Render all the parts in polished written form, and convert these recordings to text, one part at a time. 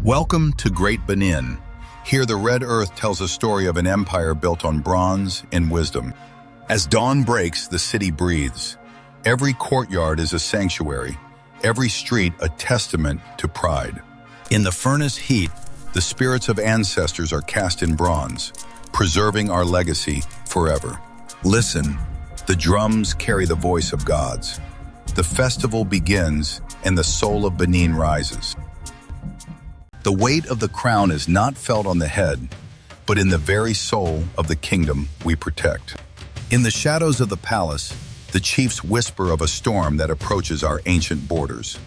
Welcome to Great Benin. Here the Red Earth tells a story of an empire built on bronze and wisdom. As dawn breaks, the city breathes. Every courtyard is a sanctuary, every street a testament to pride. In the furnace heat, the spirits of ancestors are cast in bronze, preserving our legacy forever. Listen, the drums carry the voice of gods. The festival begins and the soul of Benin rises. The weight of the crown is not felt on the head, but in the very soul of the kingdom we protect. In the shadows of the palace, the chiefs whisper of a storm that approaches our ancient borders.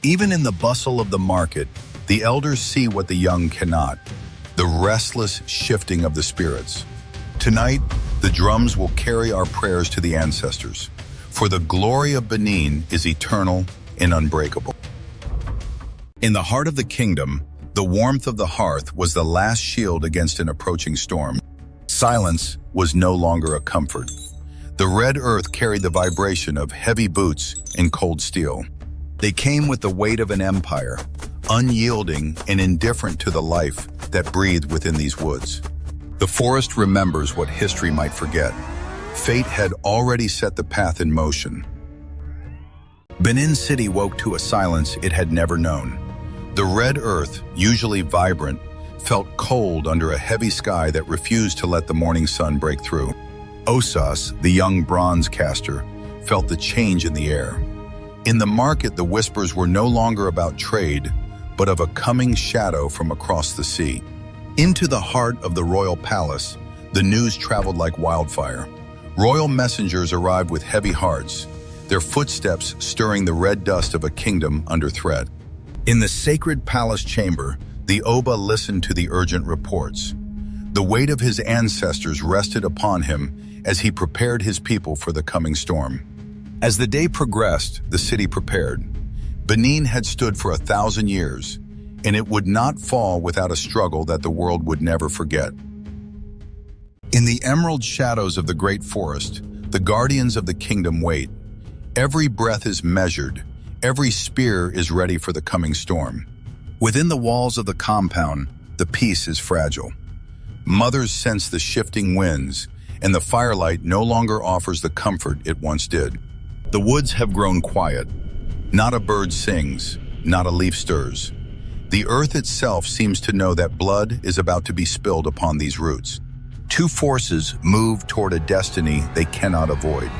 Even in the bustle of the market, the elders see what the young cannot, the restless shifting of the spirits. Tonight, the drums will carry our prayers to the ancestors, for the glory of Benin is eternal and unbreakable. In the heart of the kingdom, the warmth of the hearth was the last shield against an approaching storm. Silence was no longer a comfort. The red earth carried the vibration of heavy boots and cold steel. They came with the weight of an empire, unyielding and indifferent to the life that breathed within these woods. The forest remembers what history might forget. Fate had already set the path in motion. Benin City woke to a silence it had never known. The red earth, usually vibrant, felt cold under a heavy sky that refused to let the morning sun break through. Osas, the young bronze caster, felt the change in the air. In the market, the whispers were no longer about trade, but of a coming shadow from across the sea. Into the heart of the royal palace, the news traveled like wildfire. Royal messengers arrived with heavy hearts, their footsteps stirring the red dust of a kingdom under threat. In the sacred palace chamber, the Oba listened to the urgent reports. The weight of his ancestors rested upon him as he prepared his people for the coming storm. As the day progressed, the city prepared. Benin had stood for 1,000 years, and it would not fall without a struggle that the world would never forget. In the emerald shadows of the great forest, the guardians of the kingdom wait. Every breath is measured. Every spear is ready for the coming storm. Within the walls of the compound, the peace is fragile. Mothers sense the shifting winds, and the firelight no longer offers the comfort it once did. The woods have grown quiet. Not a bird sings, not a leaf stirs. The earth itself seems to know that blood is about to be spilled upon these roots. Two forces move toward a destiny they cannot avoid.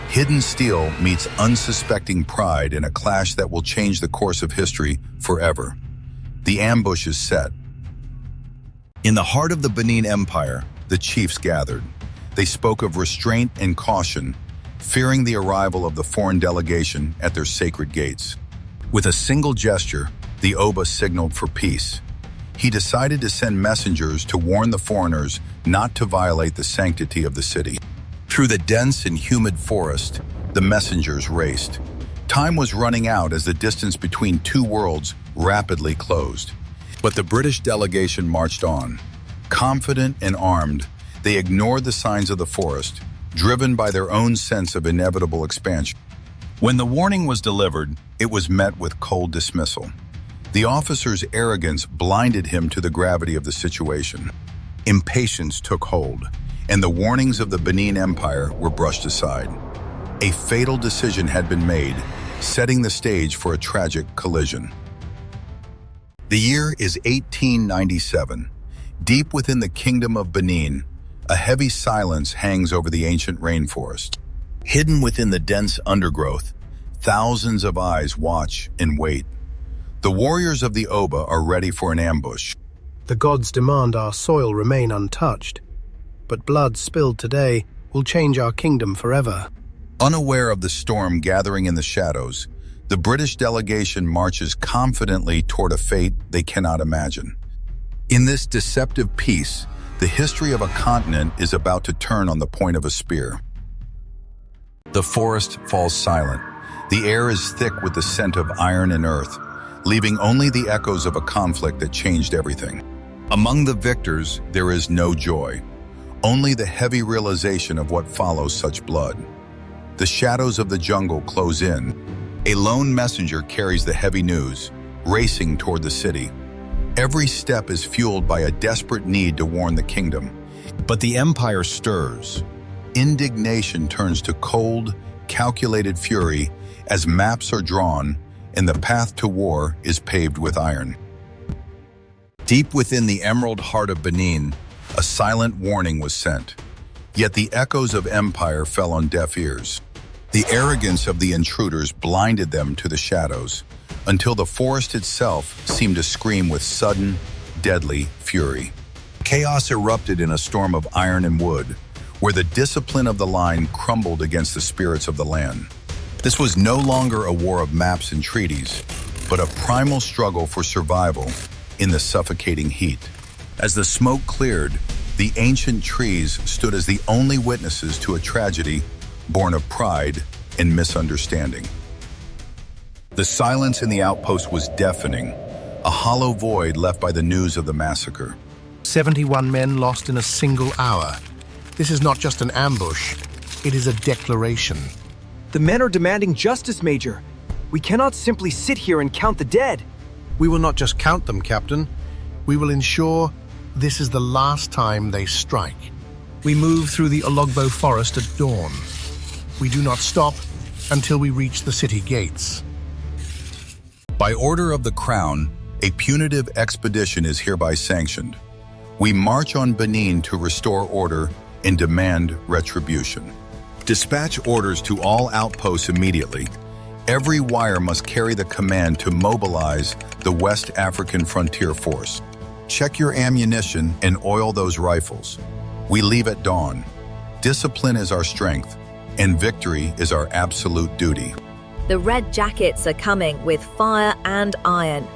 Hidden steel meets unsuspecting pride in a clash that will change the course of history forever. The ambush is set. In the heart of the Benin Empire, the chiefs gathered. They spoke of restraint and caution, fearing the arrival of the foreign delegation at their sacred gates. With a single gesture, the Oba signaled for peace. He decided to send messengers to warn the foreigners not to violate the sanctity of the city. Through the dense and humid forest, the messengers raced. Time was running out as the distance between two worlds rapidly closed. But the British delegation marched on. Confident and armed, they ignored the signs of the forest, driven by their own sense of inevitable expansion. When the warning was delivered, it was met with cold dismissal. The officer's arrogance blinded him to the gravity of the situation. Impatience took hold, and the warnings of the Benin Empire were brushed aside. A fatal decision had been made, setting the stage for a tragic collision. The year is 1897. Deep within the kingdom of Benin, a heavy silence hangs over the ancient rainforest. Hidden within the dense undergrowth, thousands of eyes watch and wait. The warriors of the Oba are ready for an ambush. The gods demand our soil remain untouched, but blood spilled today will change our kingdom forever. Unaware of the storm gathering in the shadows, the British delegation marches confidently toward a fate they cannot imagine. In this deceptive peace, the history of a continent is about to turn on the point of a spear. The forest falls silent. The air is thick with the scent of iron and earth, leaving only the echoes of a conflict that changed everything. Among the victors, there is no joy, only the heavy realization of what follows such blood. The shadows of the jungle close in. A lone messenger carries the heavy news, racing toward the city. Every step is fueled by a desperate need to warn the kingdom. But the empire stirs. Indignation turns to cold, calculated fury as maps are drawn and the path to war is paved with iron. Deep within the emerald heart of Benin, a silent warning was sent. Yet the echoes of empire fell on deaf ears. The arrogance of the intruders blinded them to the shadows, until the forest itself seemed to scream with sudden, deadly fury. Chaos erupted in a storm of iron and wood, where the discipline of the line crumbled against the spirits of the land. This was no longer a war of maps and treaties, but a primal struggle for survival in the suffocating heat. As the smoke cleared, the ancient trees stood as the only witnesses to a tragedy born of pride and misunderstanding. The silence in the outpost was deafening, a hollow void left by the news of the massacre. 71 men lost in a single hour. This is not just an ambush, it is a declaration. The men are demanding justice, Major. We cannot simply sit here and count the dead. We will not just count them, Captain. We will ensure this is the last time they strike. We move through the Ologbo forest at dawn. We do not stop until we reach the city gates. By order of the Crown, a punitive expedition is hereby sanctioned. We march on Benin to restore order and demand retribution. Dispatch orders to all outposts immediately. Every wire must carry the command to mobilize the West African Frontier Force. Check your ammunition and oil those rifles. We leave at dawn. Discipline is our strength, and victory is our absolute duty. The red jackets are coming with fire and iron.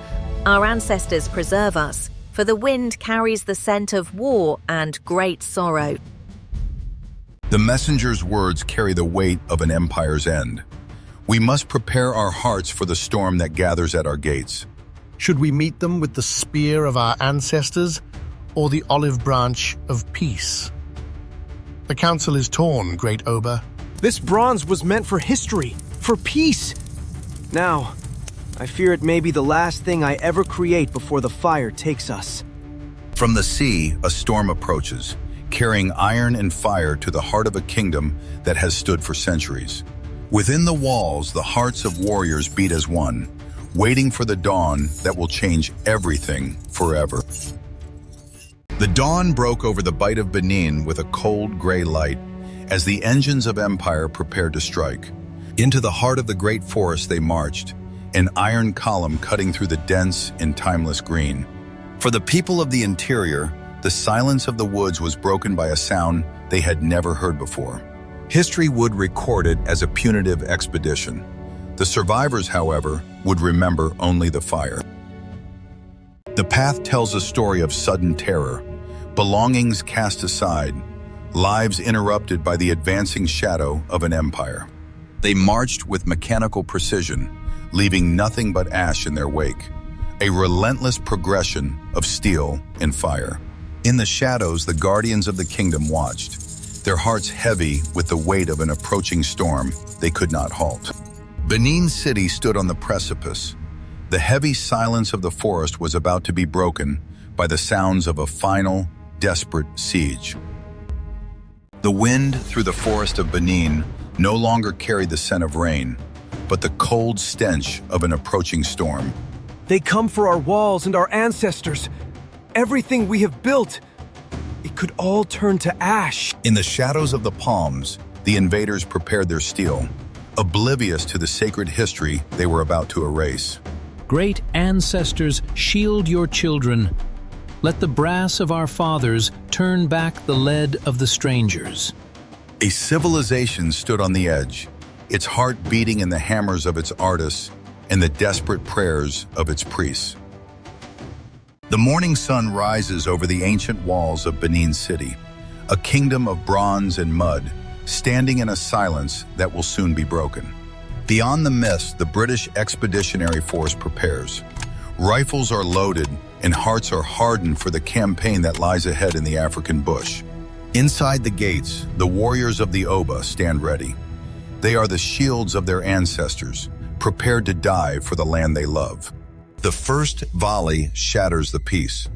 Our ancestors preserve us, for the wind carries the scent of war and great sorrow. The messenger's words carry the weight of an empire's end. We must prepare our hearts for the storm that gathers at our gates. Should we meet them with the spear of our ancestors or the olive branch of peace? The council is torn, Great Oba. This bronze was meant for history, for peace. Now, I fear it may be the last thing I ever create before the fire takes us. From the sea, a storm approaches, carrying iron and fire to the heart of a kingdom that has stood for centuries. Within the walls, the hearts of warriors beat as one, waiting for the dawn that will change everything forever. The dawn broke over the Bight of Benin with a cold gray light as the engines of empire prepared to strike. Into the heart of the great forest they marched, an iron column cutting through the dense and timeless green. For the people of the interior, the silence of the woods was broken by a sound they had never heard before. History would record it as a punitive expedition. The survivors, however, would remember only the fire. The path tells a story of sudden terror, belongings cast aside, lives interrupted by the advancing shadow of an empire. They marched with mechanical precision, leaving nothing but ash in their wake, a relentless progression of steel and fire. In the shadows, the guardians of the kingdom watched, their hearts heavy with the weight of an approaching storm they could not halt. Benin City stood on the precipice. The heavy silence of the forest was about to be broken by the sounds of a final, desperate siege. The wind through the forest of Benin no longer carried the scent of rain, but the cold stench of an approaching storm. They come for our walls and our ancestors. Everything we have built, it could all turn to ash. In the shadows of the palms, the invaders prepared their steel, oblivious to the sacred history they were about to erase. Great ancestors, shield your children. Let the brass of our fathers turn back the lead of the strangers. A civilization stood on the edge, its heart beating in the hammers of its artists and the desperate prayers of its priests. The morning sun rises over the ancient walls of Benin City, a kingdom of bronze and mud, standing in a silence that will soon be broken. Beyond the mist, the British Expeditionary Force prepares. Rifles are loaded and hearts are hardened for the campaign that lies ahead in the African bush. Inside the gates, the warriors of the Oba stand ready. They are the shields of their ancestors, prepared to die for the land they love. The first volley shatters the peace.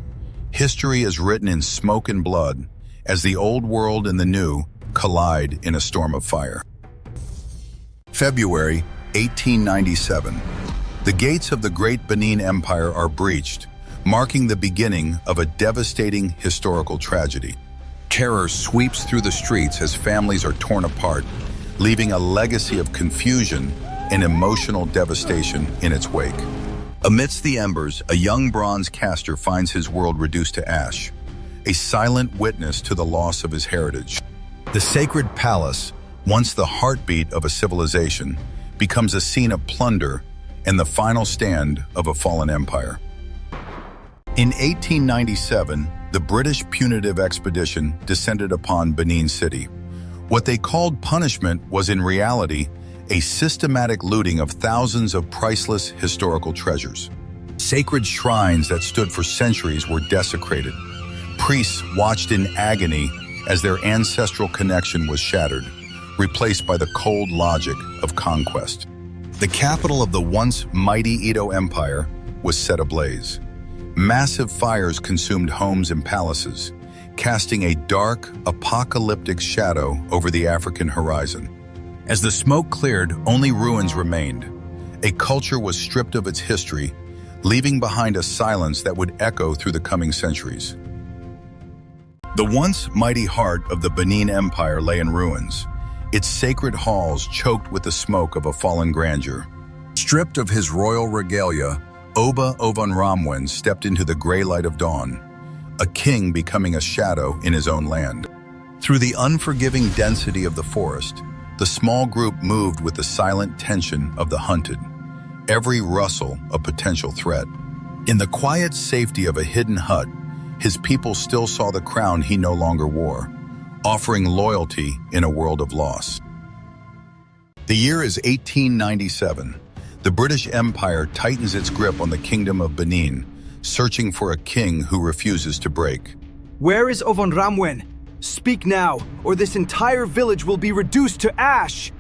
History is written in smoke and blood as the old world and the new collide in a storm of fire. February 1897. The gates of the great Benin Empire are breached, marking the beginning of a devastating historical tragedy. Terror sweeps through the streets as families are torn apart, leaving a legacy of confusion and emotional devastation in its wake. Amidst the embers, a young bronze caster finds his world reduced to ash, a silent witness to the loss of his heritage. The sacred palace, once the heartbeat of a civilization, becomes a scene of plunder and the final stand of a fallen empire. In 1897, the British punitive expedition descended upon Benin City. What they called punishment was in reality a systematic looting of thousands of priceless historical treasures. Sacred shrines that stood for centuries were desecrated. Priests watched in agony as their ancestral connection was shattered, replaced by the cold logic of conquest. The capital of the once mighty Edo Empire was set ablaze. Massive fires consumed homes and palaces, casting a dark, apocalyptic shadow over the African horizon. As the smoke cleared, only ruins remained. A culture was stripped of its history, leaving behind a silence that would echo through the coming centuries. The once mighty heart of the Benin Empire lay in ruins, its sacred halls choked with the smoke of a fallen grandeur. Stripped of his royal regalia, Oba Ovonramwen stepped into the gray light of dawn, a king becoming a shadow in his own land. Through the unforgiving density of the forest, the small group moved with the silent tension of the hunted, every rustle a potential threat. In the quiet safety of a hidden hut, his people still saw the crown he no longer wore, offering loyalty in a world of loss. The year is 1897. The British Empire tightens its grip on the Kingdom of Benin, searching for a king who refuses to break. Where is Ovonramwen? Speak now, or this entire village will be reduced to ash!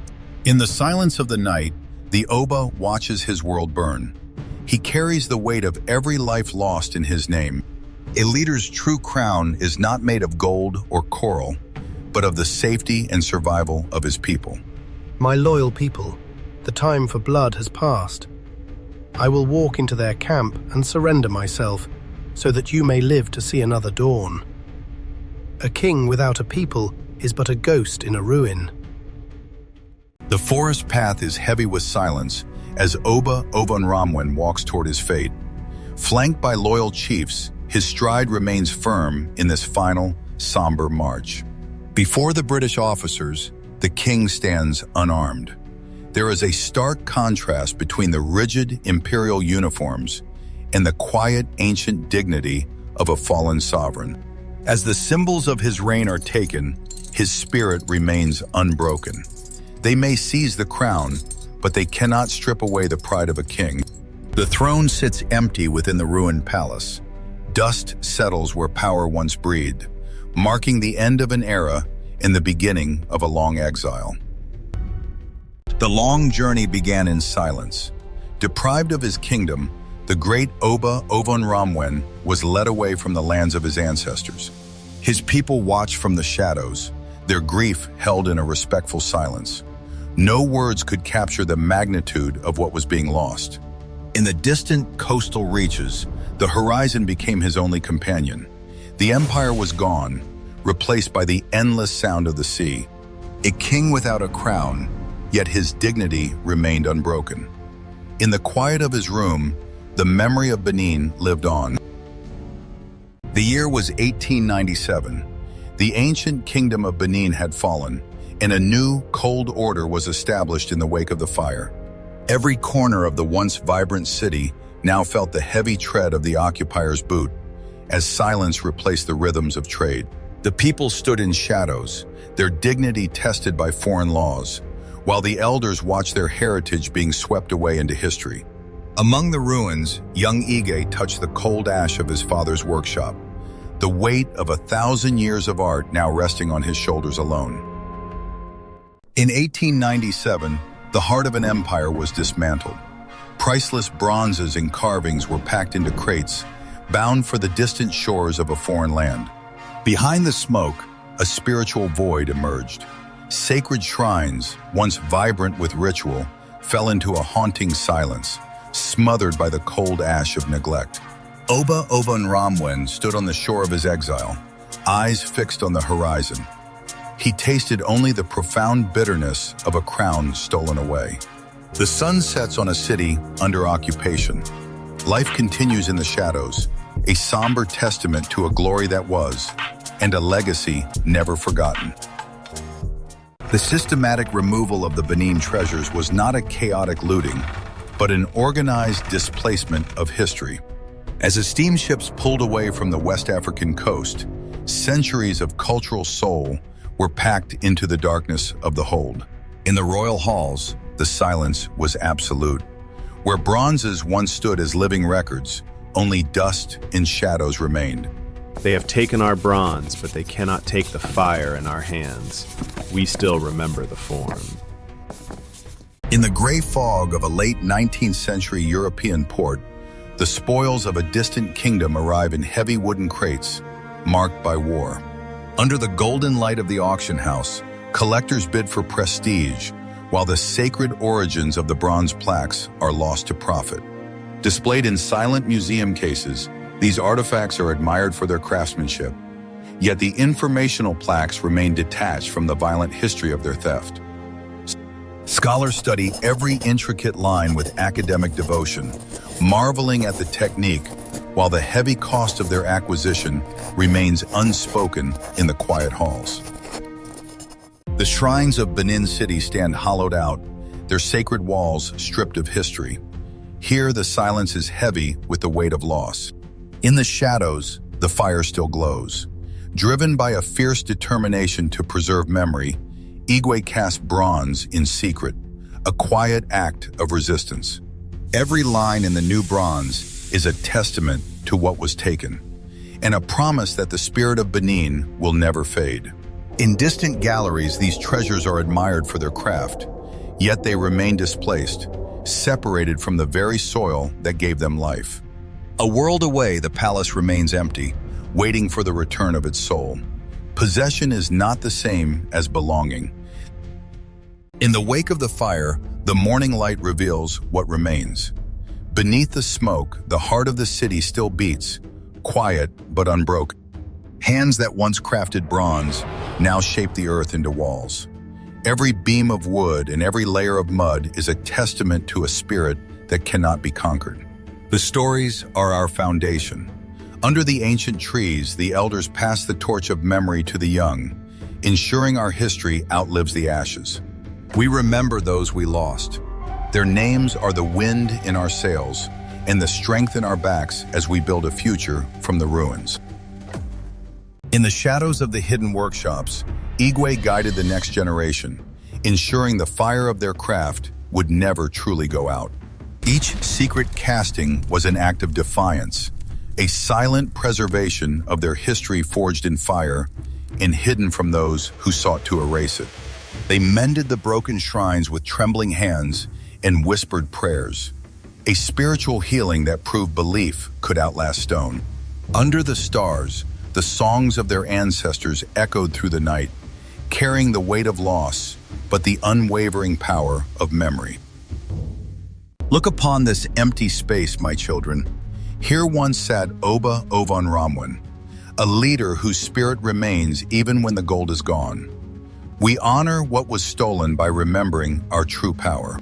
In the silence of the night, the Oba watches his world burn. He carries the weight of every life lost in his name. A leader's true crown is not made of gold or coral, but of the safety and survival of his people. My loyal people, the time for blood has passed. I will walk into their camp and surrender myself, so that you may live to see another dawn. A king without a people is but a ghost in a ruin. The forest path is heavy with silence as Oba Ovonramwen walks toward his fate. Flanked by loyal chiefs, his stride remains firm in this final, somber march. Before the British officers, the king stands unarmed. There is a stark contrast between the rigid imperial uniforms and the quiet, ancient dignity of a fallen sovereign. As the symbols of his reign are taken, his spirit remains unbroken. They may seize the crown, but they cannot strip away the pride of a king. The throne sits empty within the ruined palace. Dust settles where power once breathed, marking the end of an era and the beginning of a long exile. The long journey began in silence. Deprived of his kingdom, the great Oba Ovonramwen was led away from the lands of his ancestors. His people watched from the shadows, their grief held in a respectful silence. No words could capture the magnitude of what was being lost. In the distant coastal reaches, the horizon became his only companion. The empire was gone, replaced by the endless sound of the sea. A king without a crown, yet his dignity remained unbroken. In the quiet of his room, the memory of Benin lived on. The year was 1897. The ancient kingdom of Benin had fallen, and a new, cold order was established in the wake of the fire. Every corner of the once vibrant city now felt the heavy tread of the occupier's boot, as silence replaced the rhythms of trade. The people stood in shadows, their dignity tested by foreign laws, while the elders watched their heritage being swept away into history. Among the ruins, young Ige touched the cold ash of his father's workshop, the weight of 1,000 years of art now resting on his shoulders alone. In 1897, the heart of an empire was dismantled. Priceless bronzes and carvings were packed into crates, bound for the distant shores of a foreign land. Behind the smoke, a spiritual void emerged. Sacred shrines, once vibrant with ritual, fell into a haunting silence, smothered by the cold ash of neglect. Oba Ramwen stood on the shore of his exile, eyes fixed on the horizon. He tasted only the profound bitterness of a crown stolen away. The sun sets on a city under occupation. Life continues in the shadows, a somber testament to a glory that was, and a legacy never forgotten. The systematic removal of the Benin treasures was not a chaotic looting, but an organized displacement of history. As the steamships pulled away from the West African coast, centuries of cultural soul were packed into the darkness of the hold. In the royal halls, the silence was absolute. Where bronzes once stood as living records, only dust and shadows remained. They have taken our bronze, but they cannot take the fire in our hands. We still remember the form. In the gray fog of a late 19th century European port, the spoils of a distant kingdom arrive in heavy wooden crates, marked by war. Under the golden light of the auction house, collectors bid for prestige, while the sacred origins of the bronze plaques are lost to profit. Displayed in silent museum cases, these artifacts are admired for their craftsmanship, yet the informational plaques remain detached from the violent history of their theft. Scholars study every intricate line with academic devotion, marveling at the technique, while the heavy cost of their acquisition remains unspoken in the quiet halls. The shrines of Benin City stand hollowed out, their sacred walls stripped of history. Here the silence is heavy with the weight of loss. In the shadows, the fire still glows. Driven by a fierce determination to preserve memory, Igwe cast bronze in secret, a quiet act of resistance. Every line in the new bronze is a testament to what was taken, and a promise that the spirit of Benin will never fade. In distant galleries, these treasures are admired for their craft, yet they remain displaced, separated from the very soil that gave them life. A world away, the palace remains empty, waiting for the return of its soul. Possession is not the same as belonging. In the wake of the fire, the morning light reveals what remains. Beneath the smoke, the heart of the city still beats, quiet but unbroken. Hands that once crafted bronze now shape the earth into walls. Every beam of wood and every layer of mud is a testament to a spirit that cannot be conquered. The stories are our foundation. Under the ancient trees, the elders pass the torch of memory to the young, ensuring our history outlives the ashes. We remember those we lost. Their names are the wind in our sails and the strength in our backs as we build a future from the ruins. In the shadows of the hidden workshops, Igwe guided the next generation, ensuring the fire of their craft would never truly go out. Each secret casting was an act of defiance, a silent preservation of their history forged in fire and hidden from those who sought to erase it. They mended the broken shrines with trembling hands and whispered prayers, a spiritual healing that proved belief could outlast stone. Under the stars, the songs of their ancestors echoed through the night, carrying the weight of loss, but the unwavering power of memory. Look upon this empty space, my children. Here once sat Oba Ramwen, a leader whose spirit remains even when the gold is gone. We honor what was stolen by remembering our true power.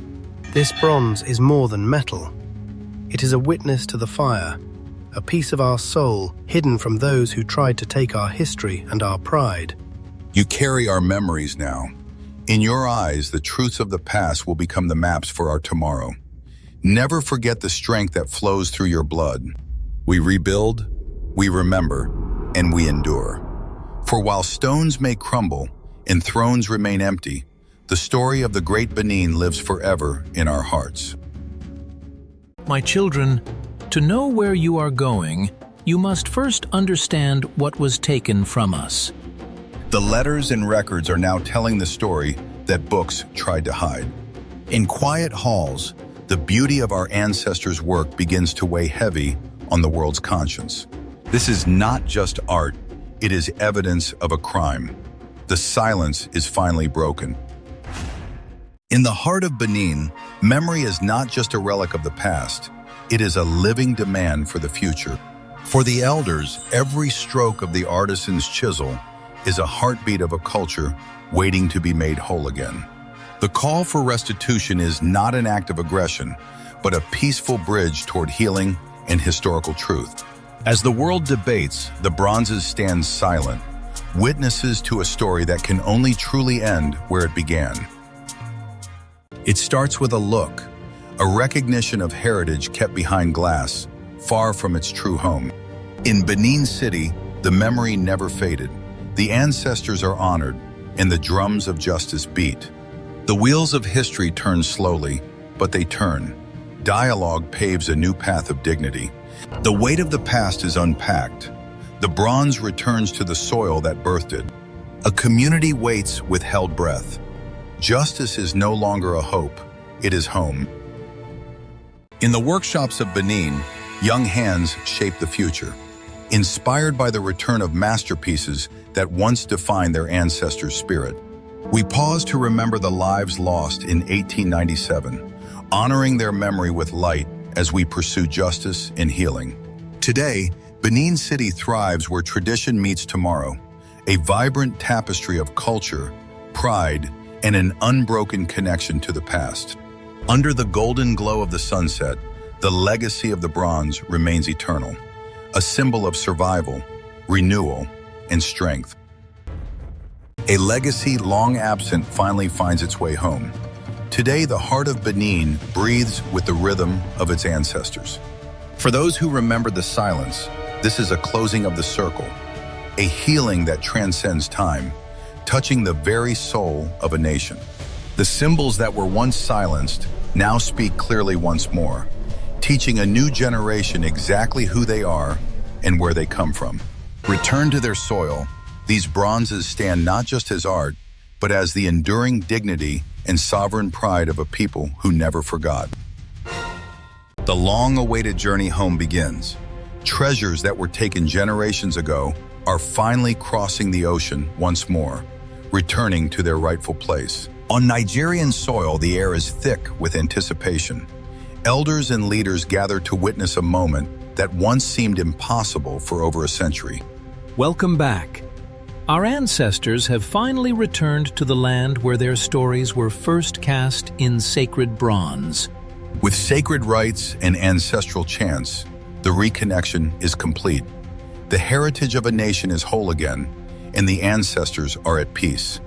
This bronze is more than metal. It is a witness to the fire, a piece of our soul hidden from those who tried to take our history and our pride. You carry our memories now. In your eyes, the truths of the past will become the maps for our tomorrow. Never forget the strength that flows through your blood. We rebuild, we remember, and we endure. For while stones may crumble and thrones remain empty, the story of the great Benin lives forever in our hearts. My children, to know where you are going, you must first understand what was taken from us. The letters and records are now telling the story that books tried to hide. In quiet halls, the beauty of our ancestors' work begins to weigh heavy on the world's conscience. This is not just art, it is evidence of a crime. The silence is finally broken. In the heart of Benin, memory is not just a relic of the past, it is a living demand for the future. For the elders, every stroke of the artisan's chisel is a heartbeat of a culture waiting to be made whole again. The call for restitution is not an act of aggression, but a peaceful bridge toward healing and historical truth. As the world debates, the Bronzes stand silent, witnesses to a story that can only truly end where it began. It starts with a look, a recognition of heritage kept behind glass, far from its true home. In Benin City, the memory never faded. The ancestors are honored, and the drums of justice beat. The wheels of history turn slowly, but they turn. Dialogue paves a new path of dignity. The weight of the past is unpacked. The bronze returns to the soil that birthed it. A community waits with held breath. Justice is no longer a hope, it is home. In the workshops of Benin, young hands shape the future, inspired by the return of masterpieces that once defined their ancestors' spirit. We pause to remember the lives lost in 1897, honoring their memory with light as we pursue justice and healing. Today, Benin City thrives where tradition meets tomorrow, a vibrant tapestry of culture, pride, and an unbroken connection to the past. Under the golden glow of the sunset, the legacy of the bronze remains eternal, a symbol of survival, renewal, and strength. A legacy long absent finally finds its way home. Today, the heart of Benin breathes with the rhythm of its ancestors. For those who remember the silence, this is a closing of the circle, a healing that transcends time, touching the very soul of a nation. The symbols that were once silenced now speak clearly once more, teaching a new generation exactly who they are and where they come from. Returned to their soil, these bronzes stand not just as art, but as the enduring dignity and sovereign pride of a people who never forgot. The long-awaited journey home begins. Treasures that were taken generations ago are finally crossing the ocean once more, returning to their rightful place. On Nigerian soil, the air is thick with anticipation. Elders and leaders gather to witness a moment that once seemed impossible for over a century. Welcome back. Our ancestors have finally returned to the land where their stories were first cast in sacred bronze. With sacred rites and ancestral chants, the reconnection is complete. The heritage of a nation is whole again, and the ancestors are at peace.